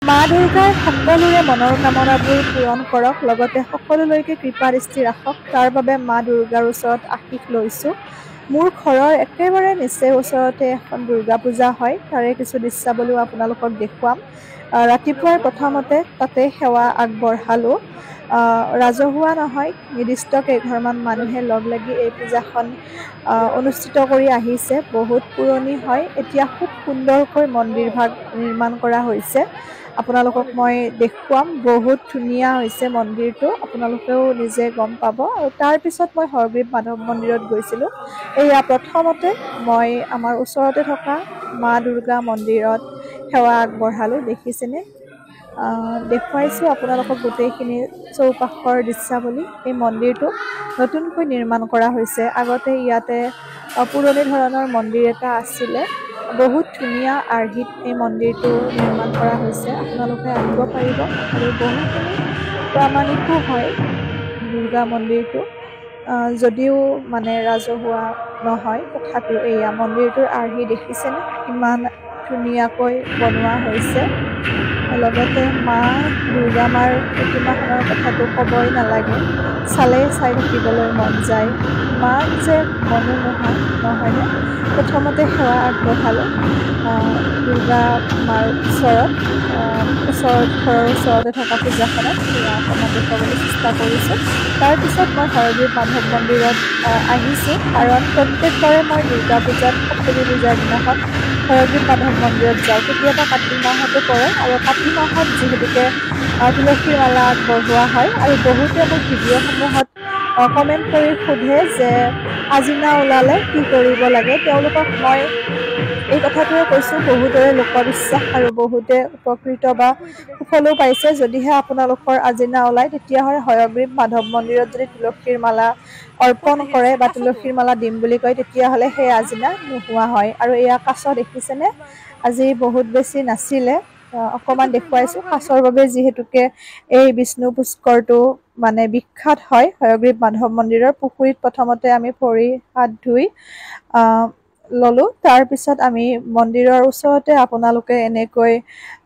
মা দুৰ্গাই সকলোৰে মনৰ কামনাবোৰ পূৰণ কৰক, লগতে সকলোলৈকে কৃপা দৃষ্টি ৰাখক। তাৰ বাবে মা দুৰ্গাৰ ওচৰত আশীষ লৈছোঁ। মোৰ ঘৰৰ একেবাৰে নিচেই ওচৰতে এখন দুৰ্গা পূজা হয়, তাৰে কিছু দৃশ্যাৱলীও আপোনালোকক দেখুৱাম। ৰাতিপুৱাই প্ৰথমতে তাতে সেৱা আগবঢ়ালোঁ। ৰাজহুৱা নহয়, নিৰ্দিষ্ট কেইঘৰমান মানুহে লগ লাগি এই পূজাখন অনুষ্ঠিত কৰি আহিছে। বহুত পুৰণি হয়, এতিয়া খুব সুন্দৰকৈ মন্দিৰ ভাগ নিৰ্মাণ কৰা হৈছে। আপোনালোকক মই দেখুৱাম, বহুত ধুনীয়া হৈছে মন্দিৰটো, আপোনালোকেও নিজে গম পাব। আৰু তাৰপিছত মই হৰগ্ৰীৱ মাধৱ মন্দিৰত গৈছিলোঁ। এয়া প্ৰথমতে মই আমাৰ ওচৰতে থকা মা দুৰ্গা মন্দিৰত সেৱা আগবঢ়ালোঁ। দেখিছেনে, দেখুৱাইছোঁ আপোনালোকক গোটেইখিনি চৌপাশৰ দৃশ্যাৱলী। এই মন্দিৰটো নতুনকৈ নিৰ্মাণ কৰা হৈছে। আগতে ইয়াতে পুৰণি ধৰণৰ মন্দিৰ এটা আছিলে। বহুত ধুনীয়া আৰ্হিত এই মন্দিৰটো নিৰ্মাণ কৰা হৈছে। আপোনালোকে আহিব পাৰিব আৰু বহুখিনি প্ৰামাণিকো হয় দুৰ্গা মন্দিৰটো। যদিও মানে ৰাজহুৱা নহয়, তথাপিও এয়া মন্দিৰটোৰ আৰ্হি দেখিছেনে, ইমান ধুনীয়াকৈ বনোৱা হৈছে। লগতে মা দুৰ্গা মাৰ প্ৰতিমাখনৰ কথাটো ক'বই নালাগে, চালেই চাই থাকিবলৈ মন যায়। ইমান যে মনোমোহা, নহয়নে? প্ৰথমতে সেৱা আগবঢ়ালোঁ দুৰ্গা মাৰ ওচৰত, ঘৰৰ ওচৰতে থকা পূজাখনত সেয়া অকণমান দেখুৱাবলৈ চেষ্টা কৰিছোঁ। তাৰপিছত মই হৰগ্ৰীৱ মাধৱ মন্দিৰত আহিছোঁ, কাৰণ প্ৰত্যেকবাৰে মই দুৰ্গা পূজাত, সপ্তমী পূজাৰ দিনাখন হৰগ্ৰীৱ মাধৱ মন্দিৰত যাওঁ। কেতিয়াবা কাতি মাহতো পৰে, আৰু কাতি মাহত যিহেতুকে তুলসীৰ মালা আগবঢ়োৱা হয়। আৰু বহুতে মোক ভিডিঅ'সমূহত কমেণ্ট কৰি সোধে যে আজিনা ওলালে কি কৰিব লাগে। তেওঁলোকক মই এই কথাটোৱে কৈছোঁ, বহুতৰে লোকবিশ্বাস আৰু বহুতে উপকৃত বা সুফলো পাইছে। যদিহে আপোনালোকৰ আজিনা ওলায়, তেতিয়াহ'লে হৰগ্ৰীৱ মাধৱ মন্দিৰত যদি তুলসীৰ মালা অৰ্পণ কৰে বা তুলসীৰ মালা দিম বুলি কয়, তেতিয়াহ'লে সেই আজিনা নোহোৱা হয়। আৰু এয়া কাছ দেখিছেনে, আজি বহুত বেছি নাছিলে, অকণমান দেখুৱাইছোঁ। কাছৰ বাবে যিহেতুকে এই বিষ্ণু পুষ্কৰটো মানে বিখ্যাত হয় হৰগ্ৰীৱ মাধৱ মন্দিৰৰ। পুখুৰীত প্ৰথমতে আমি ভৰি হাত ধুই ল'লোঁ। তাৰপিছত আমি মন্দিৰৰ ওচৰতে আপোনালোকে এনেকৈ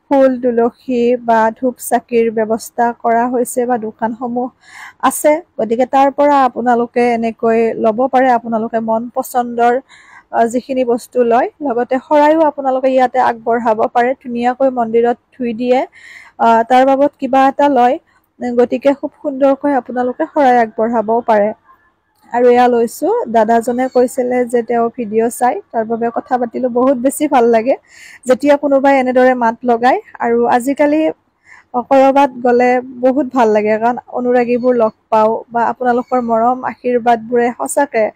ফুল, তুলসী বা ধূপ চাকিৰ ব্যৱস্থা কৰা হৈছে বা দোকানসমূহ আছে। গতিকে তাৰ পৰা আপোনালোকে এনেকৈ ল'ব পাৰে, আপোনালোকে মন পচন্দৰ যিখিনি বস্তু লয়। লগতে শৰাইও আপোনালোকে ইয়াতে আগবঢ়াব পাৰে, ধুনীয়াকৈ মন্দিৰত ধুই দিয়ে, তাৰ বাবদ কিবা এটা লয়। গতিকে খুব সুন্দৰকৈ আপোনালোকে শৰাই আগবঢ়াবও পাৰে। আৰু এয়া লৈছোঁ, দাদাজনে কৈছিলে যে তেওঁ ভিডিঅ' চাই, তাৰ বাবে কথা পাতিলোঁ। বহুত বেছি ভাল লাগে যেতিয়া কোনোবাই এনেদৰে মাত লগায়। আৰু আজিকালি ক'ৰবাত গ'লে বহুত ভাল লাগে, কাৰণ অনুৰাগীবোৰ লগ পাওঁ বা আপোনালোকৰ মৰম আশীৰ্বাদবোৰে সঁচাকৈ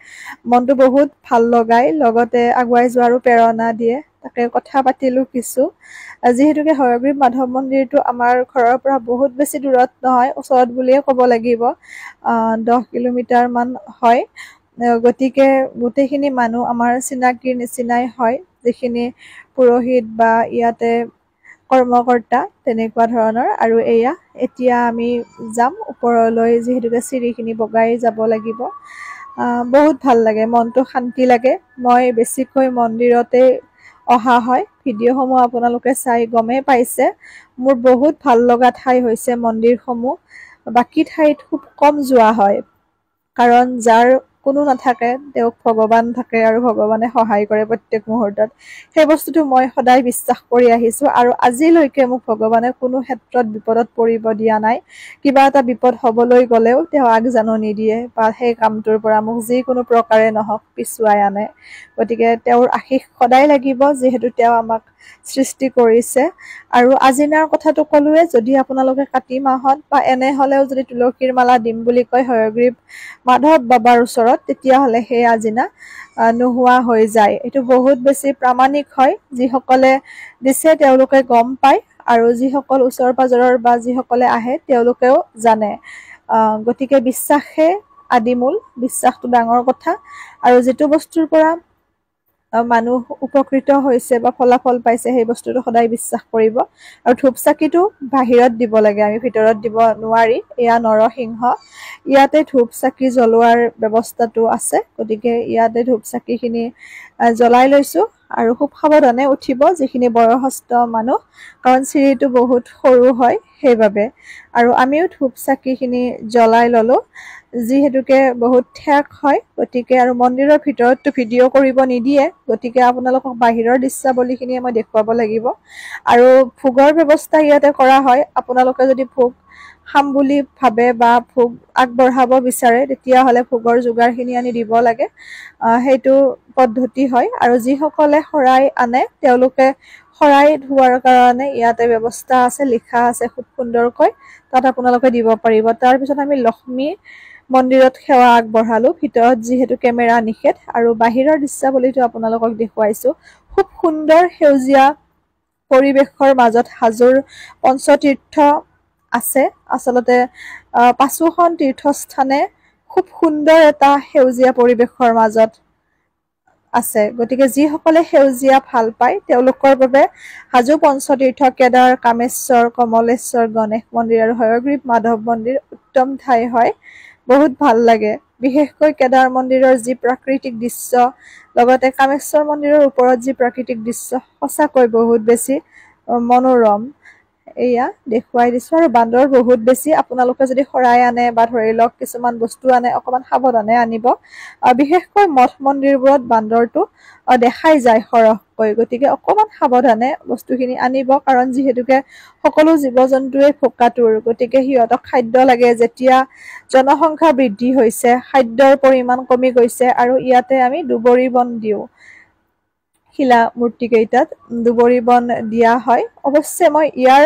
মনটো বহুত ভাল লগায়, লগতে আগুৱাই যোৱাৰো প্ৰেৰণা দিয়ে। তাকে কথা পাতিলোঁ কিছু। যিহেতুকে হৰগ্ৰীৱ মাধৱ মন্দিৰটো আমাৰ ঘৰৰ পৰা বহুত বেছি দূৰত নহয়, ওচৰত বুলিয়ে ক'ব লাগিব, 10 কিলোমিটাৰমান হয়। গতিকে গোটেইখিনি মানুহ আমাৰ চিনাকিৰ নিচিনাই হয়, যিখিনি পুৰোহিত বা ইয়াতে কৰ্মকৰ্তা তেনেকুৱা ধৰণৰ। আৰু এয়া এতিয়া আমি যাম ওপৰলৈ, যিহেতুকে চিৰিখিনি বগাই যাব লাগিব। বহুত ভাল লাগে, মনটো শান্তি লাগে। মই বেছিকৈ মন্দিৰতে অহা হয়, ভিডিঅ'সমূহ আপোনালোকে চাই গমেই পাইছে। মোৰ বহুত ভাল লগা ঠাই হৈছে মন্দিৰসমূহ। বাকী ঠাইত খুব কম যোৱা হয়, কাৰণ যাৰ কোনো নাথাকে তেওঁক ভগৱান থাকে, আৰু ভগৱানে সহায় কৰে প্ৰত্যেক মুহূৰ্তত। সেই বস্তুটো মই সদায় বিশ্বাস কৰি আহিছোঁ, আৰু আজিলৈকে মোক ভগৱানে কোনো ক্ষেত্ৰত বিপদত পৰিব দিয়া নাই। কিবা এটা বিপদ হ'বলৈ গ'লেও তেওঁ আগজাননী দিয়ে বা সেই কামটোৰ পৰা মোক যিকোনো প্ৰকাৰে নহওক পিছুৱাই আনে। গতিকে তেওঁৰ আশীষ সদায় লাগিব, যিহেতু তেওঁ আমাক সৃষ্টি কৰিছে। আৰু আজিনাৰ কথাটো ক'লোৱে, যদি আপোনালোকে কাতি মাহত বা এনে হ'লেও যদি তুলসীৰ মালা দিম বুলি কয় হৰগ্ৰীৱ মাধৱ বাবাৰ ওচৰত, তেতিয়াহ'লে সেই আজিনা নোহোৱা হৈ যায়। এইটো বহুত বেছি প্ৰামাণিক হয়। যিসকলে দিছে তেওঁলোকে গম পায়, আৰু যিসকল ওচৰ পাজৰৰ বা যিসকলে আহে তেওঁলোকেও জানে। গতিকে বিশ্বাসে আদিমূল, বিশ্বাসটো ডাঙৰ কথা। আৰু যিটো বস্তুৰ পৰা মানুহ উপকৃত হৈছে বা ফলাফল পাইছে, সেই বস্তুটো সদায় বিশ্বাস কৰিব। আৰু ধূপ চাকিটো বাহিৰত দিব লাগে, আমি ভিতৰত দিব নোৱাৰি। এয়া নৰসিংহ, ইয়াতে ধূপ চাকি জ্বলোৱাৰ ব্যৱস্থাটো আছে। গতিকে ইয়াতে ধূপ চাকিখিনি জ্বলাই লৈছোঁ। আৰু খুব সাৱধানে উঠিব যিখিনি বয়সস্থ মানুহ, কাৰণ চিৰিটো বহুত সৰু হয় সেইবাবে। আৰু আমিও ধূপ চাকিখিনি জ্বলাই ল'লোঁ, যিহেতুকে বহুত ঠেক হয়, গতিকে আৰু মন্দিৰৰ ভিতৰততো ভিডিঅ' কৰিব নিদিয়ে, গতিকে আপোনালোকক বাহিৰৰ দৃশ্যাৱলীখিনিয়ে মই দেখুৱাব লাগিব। আৰু ভোগৰ ব্যৱস্থা ইয়াতে কৰা হয়। আপোনালোকে যদি ভোগ খাম বুলি ভাবে বা ভোগ আগবঢ়াব বিচাৰে তেতিয়াহ'লে ভোগৰ যোগাৰখিনি আনি দিব লাগে, সেইটো পদ্ধতি হয়। আৰু যিসকলে শৰাই আনে তেওঁলোকে শৰাই ধোৱাৰ কাৰণে ইয়াতে ব্যৱস্থা আছে, লিখা আছে খুব সুন্দৰকৈ, তাত আপোনালোকে দিব পাৰিব। তাৰপিছত আমি লক্ষ্মী মন্দিৰত সেৱা আগবঢ়ালোঁ, ভিতৰত যিহেতু কেমেৰা নিষেধ। আৰু বাহিৰৰ দৃশ্যাৱলীটো আপোনালোকক দেখুৱাইছোঁ। খুব সুন্দৰ সেউজীয়া পৰিৱেশৰ মাজত হাজোৰ পঞ্চতীৰ্থ আছে। আচলতে ৫খন তীৰ্থস্থানে খুব সুন্দৰ এটা সেউজীয়া পৰিৱেশৰ মাজত আছে, গতিকে যিসকলে সেউজীয়া ভাল পায় তেওঁলোকৰ বাবে হাজো পঞ্চতীৰ্থ কেদাৰ, কামেশ্বৰ, কমলেশ্বৰ, গণেশ মন্দিৰ আৰু হয়গ্ৰীৱ মাধৱ মন্দিৰ উত্তম ঠাই হয়, বহুত ভাল লাগে। বিশেষকৈ কেদাৰ মন্দিৰৰ যি প্ৰাকৃতিক দৃশ্য, লগতে কামেশ্বৰ মন্দিৰৰ ওপৰত যি প্ৰাকৃতিক দৃশ্য, সঁচাকৈ বহুত বেছি মনোৰম। এয়া দেখুৱাই দিছোঁ। আৰু বান্দৰ বহুত বেছি। আপোনালোকে যদি শৰাই আনে বা ধৰি লওক কিছুমান বস্তু আনে অকণমান সাৱধানে আনিব। বিশেষকৈ মঠ মন্দিৰবোৰত বান্দৰটো দেখাই যায় সৰহকৈ, গতিকে অকণমান সাৱধানে বস্তুখিনি আনিব, কাৰণ যিহেতুকে সকলো জীৱ জন্তুৱে ভোকাতুৰ, গতিকে সিহঁতক খাদ্য লাগে। যেতিয়া জনসংখ্যা বৃদ্ধি হৈছে, খাদ্যৰ পৰিমাণ কমি গৈছে, আৰু ইয়াতে আমি দুবৰি বন দিওঁ, শিলা মূৰ্তিকেইটাত দুবৰি বন দিয়া হয়। অৱশ্যে মই ইয়াৰ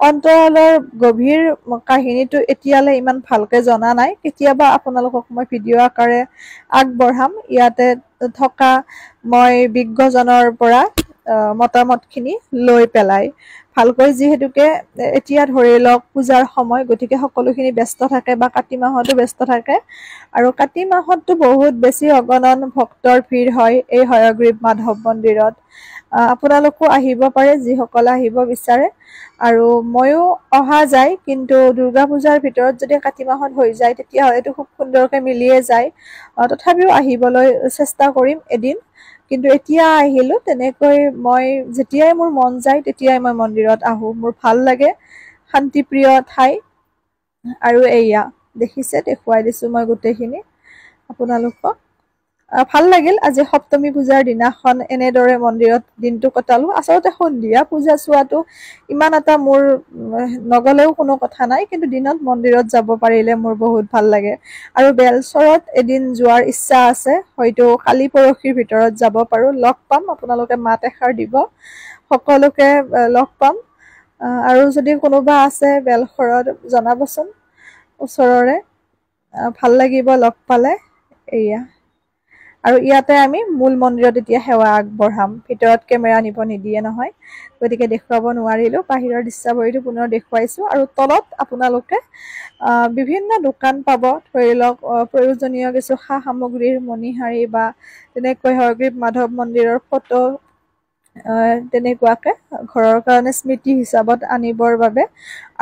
অন্তৰালৰ গভীৰ কাহিনীটো এতিয়ালৈ ইমান ভালকে জনা নাই, কেতিয়াবা আপোনালোকক মই ভিডিঅ' আকাৰে আগবঢ়াম, ইয়াতে থকা মই বিজ্ঞজনৰ পৰা মতামতখিনি লৈ পেলাই ভালকৈ। যিহেতুকে এতিয়া ধৰি লওক পূজাৰ সময়, গতিকে সকলোখিনি ব্যস্ত থাকে, বা কাতি মাহতো ব্যস্ত থাকে। আৰু কাতি মাহততো বহুত বেছি অগণন ভক্তৰ ভিৰ হয় এই হয়গ্ৰীৱ মাধৱ মন্দিৰত। আপোনালোকো আহিব পাৰে যিসকলে আহিব বিচাৰে, আৰু ময়ো অহা যায়। কিন্তু দুৰ্গা পূজাৰ ভিতৰত যদি কাতি মাহত হৈ যায় তেতিয়াহ'লেতো খুব সুন্দৰকৈ মিলিয়ে যায়। তথাপিও আহিবলৈ চেষ্টা কৰিম এদিন। কিন্তু এতিয়া আহিলোঁ, তেনেকৈ মই যেতিয়াই মোৰ মন যায় তেতিয়াই মই মন্দিৰত আহোঁ, মোৰ ভাল লাগে, শান্তিপ্ৰিয় ঠাই। আৰু এয়া দেখিছে, দেখুৱাই দিছোঁ মই গোটেইখিনি আপোনালোকক। ভাল লাগিল। আজি সপ্তমী পূজাৰ দিনাখন এনেদৰে মন্দিৰত দিনটো কটালোঁ। আচলতে সন্ধিয়া পূজা চোৱাটো ইমান এটা মোৰ নগলেও কোনো কথা নাই, কিন্তু দিনত মন্দিৰত যাব পাৰিলে মোৰ বহুত ভাল লাগে। আৰু বেলচৰত এদিন যোৱাৰ ইচ্ছা আছে, হয়তো কালি পৰহিৰ ভিতৰত যাব পাৰোঁ। লগ পাম, আপোনালোকে মাত এষাৰ দিব, সকলোকে লগ পাম। আৰু যদি কোনোবা আছে বেলশৰত জনাবচোন, ওচৰৰে, ভাল লাগিব লগ পালে। এয়া, আৰু ইয়াতে আমি মূল মন্দিৰত এতিয়া সেৱা আগবঢ়াম, ভিতৰত কেমেৰা নিব নিদিয়ে নহয়, গতিকে দেখুৱাব নোৱাৰিলোঁ। বাহিৰৰ দৃশ্যাৱলীটো পুনৰ দেখুৱাইছোঁ। আৰু তলত আপোনালোকে বিভিন্ন দোকান পাব, ধৰি লওক প্ৰয়োজনীয় কিছু সা সামগ্ৰীৰ মণিহাৰী বা তেনেকৈ হয়গ্ৰীৱ মাধৱ মন্দিৰৰ ফটো, তেনেকুৱাকে ঘৰৰ কাৰণে স্মৃতি হিচাপত আনিবৰ বাবে।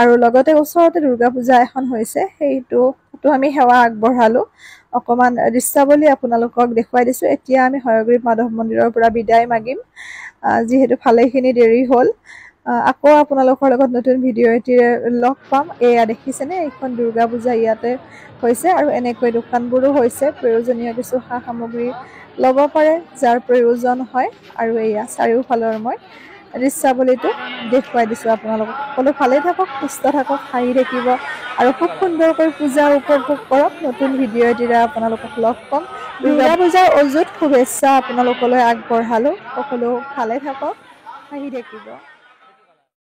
আৰু লগতে ওচৰতে দুৰ্গা পূজা এখন হৈছে, সেইটো আমি সেৱা আগবঢ়ালোঁ। অকণমান দৃশ্যাৱলী আপোনালোকক দেখুৱাই দিছোঁ। এতিয়া আমি হয়গ্ৰীৱ মাধৱ মন্দিৰৰ পৰা বিদায় মাগিম, যিহেতু ভালেখিনি দেৰি হ'ল। আকৌ আপোনালোকৰ লগত নতুন ভিডিঅ' এটিৰে লগ পাম। এয়া দেখিছেনে, এইখন দুৰ্গা পূজা ইয়াতে হৈছে, আৰু এনেকৈ দোকানবোৰো হৈছে। প্ৰয়োজনীয় কিছু সা সামগ্ৰী ল'ব পাৰে যাৰ প্ৰয়োজন হয়। আৰু এয়া চাৰিওফালৰ মই দৃশ্যাৱলীটো দেখুৱাই দিছোঁ আপোনালোকক। সকলো ভালে থাকক, সুস্থ থাকক, হাঁহি থাকিব, আৰু খুব সুন্দৰকৈ পূজা উপভোগ কৰক। নতুন ভিডিঅ' এটিৰে আপোনালোকক লগ পাম। দুৰ্গা পূজাৰ অযুত শুভেচ্ছা আপোনালোকলৈ আগবঢ়ালোঁ। সকলো ভালে থাকক, হাঁহি থাকিব।